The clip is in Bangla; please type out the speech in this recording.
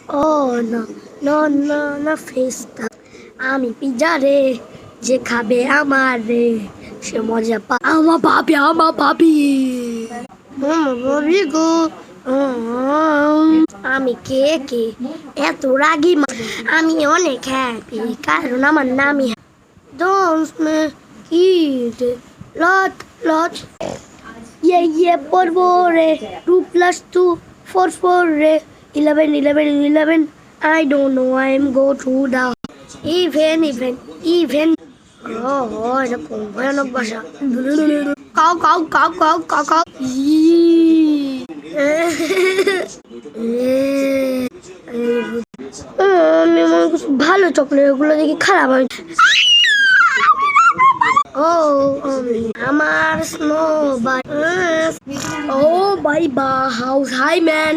Oh no, no, no, no, ফেস্তা আমি পিজ্জা রে, যে খাবে আমার রে সে মজা পা আমার ভাবি, আমার ভাবি, আমার ভাবি গো। আমি কে কে এত রাগি আমি অনেক হ্যাপি কারণ আমার নামই ডোন্ট ইট লট লট ইয়ে পড়বো রে 2 + 2 4 রে 11 I don't know I am go to the even এটা কোন ভয়ানক ভাষা cow cow cow cow cow cow আমি মনে করছি ভালো চকলেট, ওগুলো দেখি খারাপ হয়। ও আমার স্নো বাই ও বাই বা হাউস হাই ম্যান